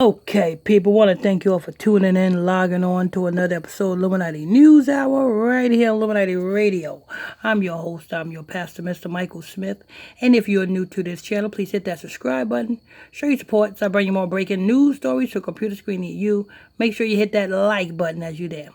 Okay, people, want to thank you all for tuning in, logging on to another episode of Illuminati News Hour right here on Illuminati Radio. I'm your host, I'm your pastor, Mr. Michael Smith. And if you're new to this channel, please hit that subscribe button. Show your support so I bring you more breaking news stories to a computer screen near you. Make sure you hit that like button as you're there.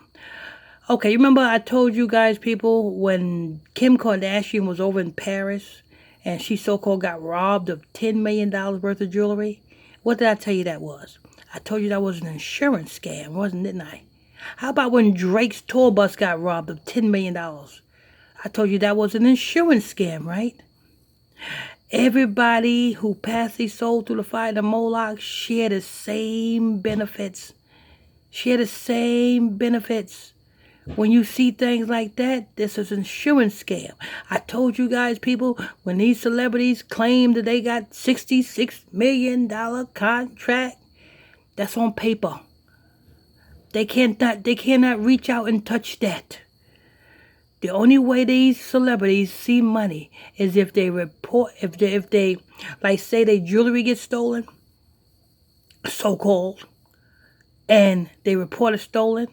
Okay, remember I told you guys, people, when Kim Kardashian was over in Paris and she so-called got robbed of $10 million worth of jewelry? What did I tell you that was? I told you that was an insurance scam, didn't I? How about when Drake's tour bus got robbed of $10 million? I told you that was an insurance scam, right? Everybody who passed their soul through the fire of Moloch share the same benefits. Share the same benefits. When you see things like that, this is an insurance scam. I told you guys, people, when these celebrities claim that they got $66 million contract, that's on paper. They cannot reach out and touch that. The only way these celebrities see money is if they report, if they like say their jewelry gets stolen, so-called, and they report it stolen,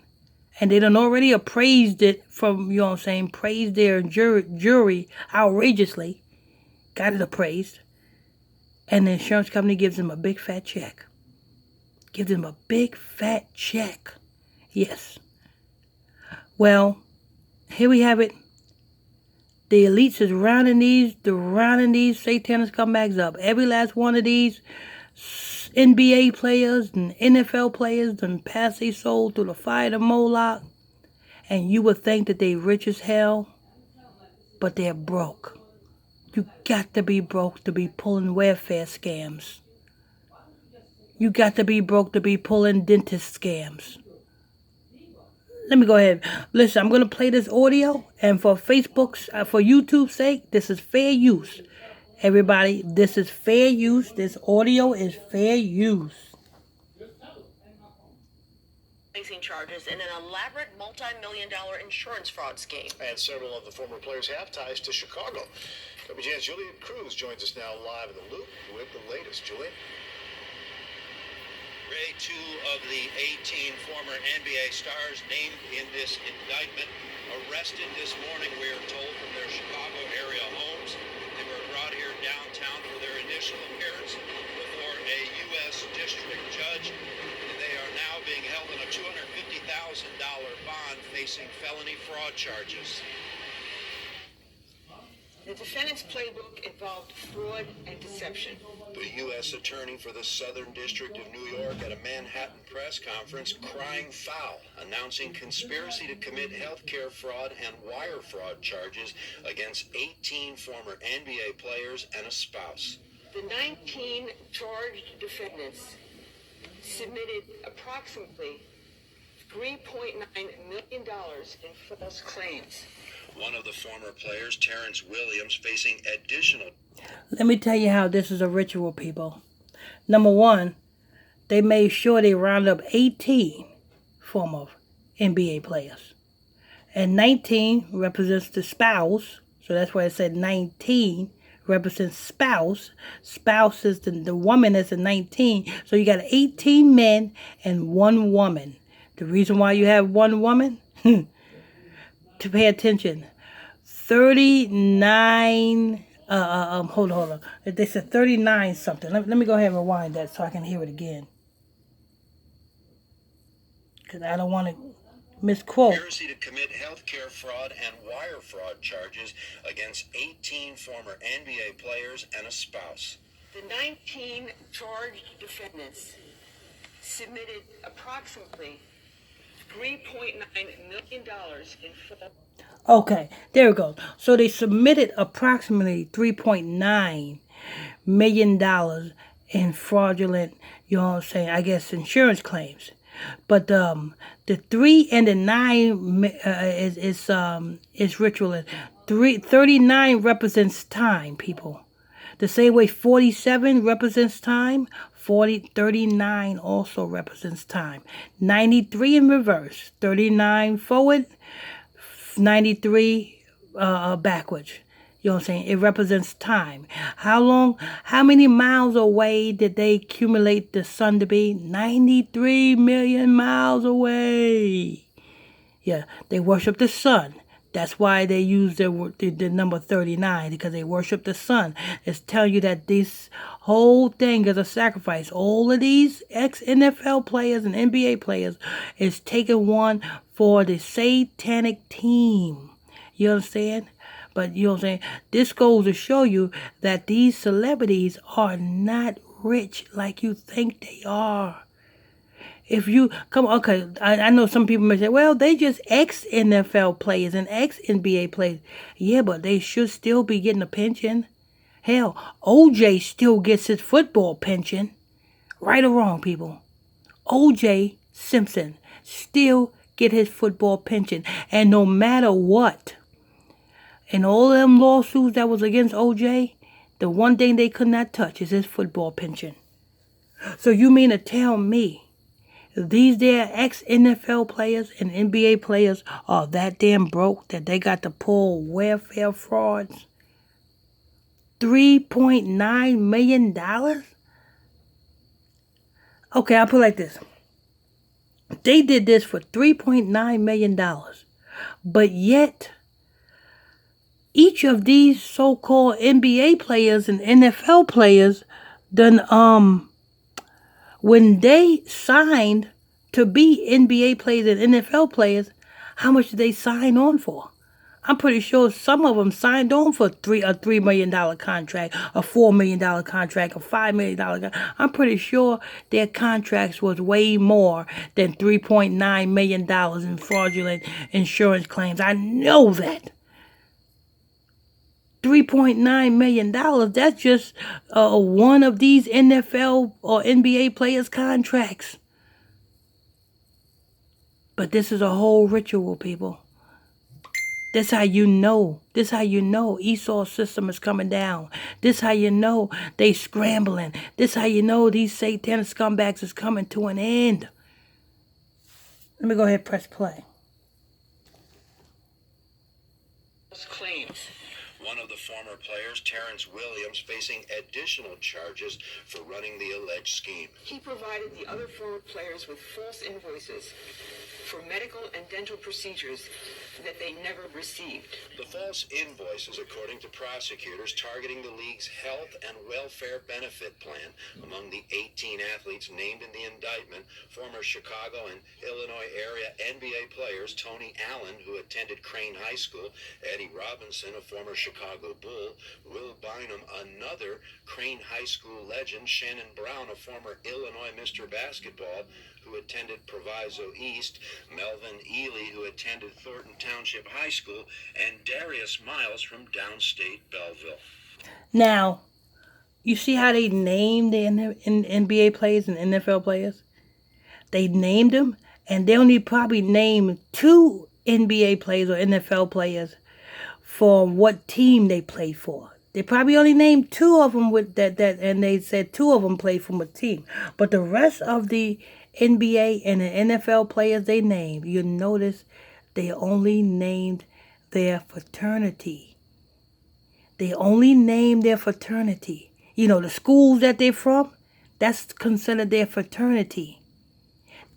and they done already appraised it from, you know what I'm saying, praised their jury outrageously, got it appraised, and the insurance company gives them a big fat check. Gives them a big fat check. Yes. Well, here we have it. The elites is rounding these satanic scumbags up. Every last one of these NBA players and NFL players done pass their soul through the fire of Moloch. And you would think that they rich as hell, but they're broke. You got to be broke to be pulling welfare scams. You got to be broke to be pulling dentist scams. Let me go ahead. Listen, I'm going to play this audio. And for Facebook's, for YouTube's sake, this is fair use. Everybody, this is fair use. This audio is fair use. Facing charges in an elaborate multi-million-dollar insurance fraud scheme. And several of the former players have ties to Chicago. WGN's Julian Cruz joins us now live in the loop with the latest. Julian? Ray, 2 of the 18 former NBA stars named in this indictment arrested this morning, we are told, from their Chicago area homes. They were brought here downtown for their initial appearance before a U.S. district judge. And they are now being held on a $250,000 bond facing felony fraud charges. The defendant's playbook involved fraud and deception. The U.S. attorney for the Southern District of New York at a Manhattan press conference crying foul, announcing conspiracy to commit healthcare fraud and wire fraud charges against 18 former NBA players and a spouse. The 19 charged defendants submitted approximately $3.9 million in false claims. One of the former players, Terrence Williams, facing additional... Let me tell you how this is a ritual, people. Number one, they made sure they round up 18 former NBA players. And 19 represents the spouse. So that's why it said 19 represents spouse. Spouse is the woman is the 19. So you got 18 men and 1 woman. The reason why you have 1 woman? To pay attention. 39, hold on. They said 39 something. Let me go ahead and rewind that so I can hear it again. Because I don't want to misquote. Conspiracy to commit healthcare fraud and wire fraud charges against 18 former NBA players and a spouse. The 19 charged defendants submitted approximately $3.9 million in fraud. Okay, there we go. So they submitted approximately $3.9 million in fraudulent, you know what I'm saying, I guess insurance claims. But the 3 and the 9 is ritual. 39 represents time, people. The same way 47 represents time, 39 also represents time. 93 in reverse, 39 forward, 93 backwards. You know what I'm saying? It represents time. How many miles away did they accumulate the sun to be? 93 million miles away. Yeah, they worship the sun. That's why they use the number 39, because they worship the sun. It's telling you that this whole thing is a sacrifice. All of these ex-NFL players and NBA players is taking one for the satanic team. You understand? But you know what I'm saying? This goes to show you that these celebrities are not rich like you think they are. If you come, okay, I know some people may say, well, they just ex-NFL players and ex-NBA players. Yeah, but they should still be getting a pension. Hell, OJ still gets his football pension. Right or wrong, people? OJ Simpson still get his football pension. And no matter what, in all of them lawsuits that was against OJ, the one thing they could not touch is his football pension. So you mean to tell me these there ex-NFL players and NBA players are that damn broke that they got to pull welfare frauds? $3.9 million? Okay, I'll put it like this. They did this for $3.9 million. But yet, each of these so-called NBA players and NFL players when they signed to be NBA players and NFL players, how much did they sign on for? I'm pretty sure some of them signed on for a $3 million contract, a $4 million contract, a $5 million. I'm pretty sure their contracts was way more than $3.9 million in fraudulent insurance claims. I know that. $3.9 million, that's just one of these NFL or NBA players' contracts. But this is a whole ritual, people. This how you know. This how you know Esau's system is coming down. This how you know they scrambling. This how you know these satanic scumbags is coming to an end. Let me go ahead and press play. Claims. One of the former players, Terrence Williams, facing additional charges for running the alleged scheme. He provided the other former players with false invoices for medical and dental procedures that they never received. The false invoices, according to prosecutors, targeting the league's health and welfare benefit plan. Among the 18 athletes named in the indictment, former Chicago and Illinois area NBA players Tony Allen, who attended Crane High School, Eddie Robinson, a former Chicago Bull, Will Bynum, another Crane High School legend, Shannon Brown, a former Illinois Mr. Basketball, who attended Proviso East, Melvin Ely, who attended Thornton Township High School, and Darius Miles from downstate Belleville. Now, you see how they named the NBA players and NFL players? They named them, and they only probably named 2 NBA players or NFL players for what team they played for. They probably only named 2 of them with that, and they said 2 of them played from a team. But the rest of the NBA and the NFL players they named, you notice they only named their fraternity. They only named their fraternity. You know, the schools that they're from, that's considered their fraternity.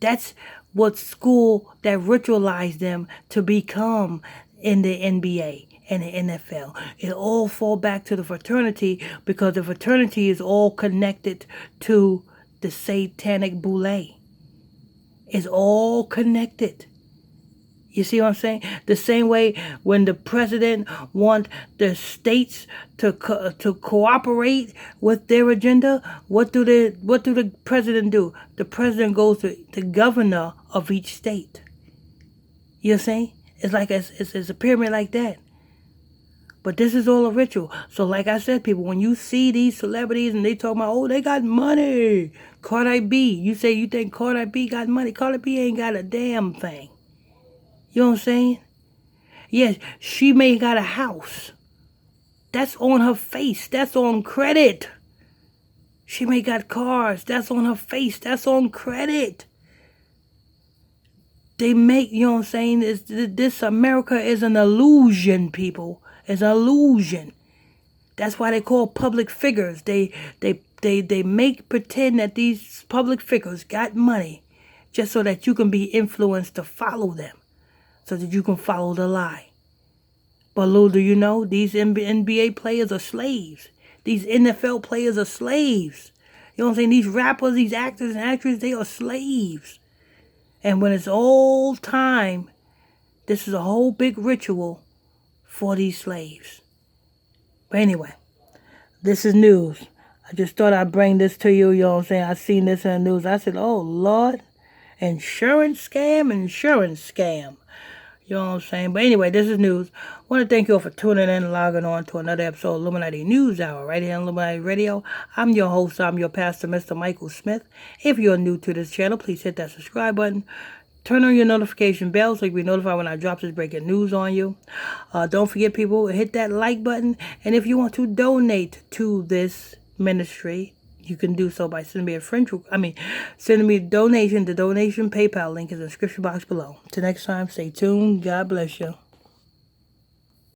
That's what school that ritualized them to become in the NBA and the NFL. It all fall back to the fraternity because the fraternity is all connected to the satanic boule. It's all connected. You see what I'm saying? The same way when the president wants the states to cooperate with their agenda, what do the president do? The president goes to the governor of each state. You know what I'm saying? It's like it's a pyramid like that. But this is all a ritual. So like I said, people, when you see these celebrities and they talk about, oh, they got money. Cardi B. You say you think Cardi B got money. Cardi B ain't got a damn thing. You know what I'm saying? Yes, she may got a house. That's on her face. That's on credit. She may got cars. That's on her face. That's on credit. They make, you know what I'm saying? This America is an illusion, people. It's an illusion. That's why they call public figures. They make pretend that these public figures got money just so that you can be influenced to follow them, so that you can follow the lie. But little do you know, these NBA players are slaves. These NFL players are slaves. You know what I'm saying? These rappers, these actors and actresses, they are slaves. And when it's all time, this is a whole big ritual for these slaves. But anyway, this is news. I just thought I'd bring this to you, you know what I'm saying? I seen this in the news. I said, oh, Lord, insurance scam. You know what I'm saying? But anyway, this is news. I want to thank you all for tuning in and logging on to another episode of Illuminati News Hour right here on Illuminati Radio. I'm your host. I'm your pastor, Mr. Michael Smith. If you're new to this channel, please hit that subscribe button. Turn on your notification bell so you can be notified when I drop this breaking news on you. Don't forget, people, hit that like button. And if you want to donate to this ministry, you can do so by sending me a donation. The donation PayPal link is in the description box below. Till next time, stay tuned. God bless you.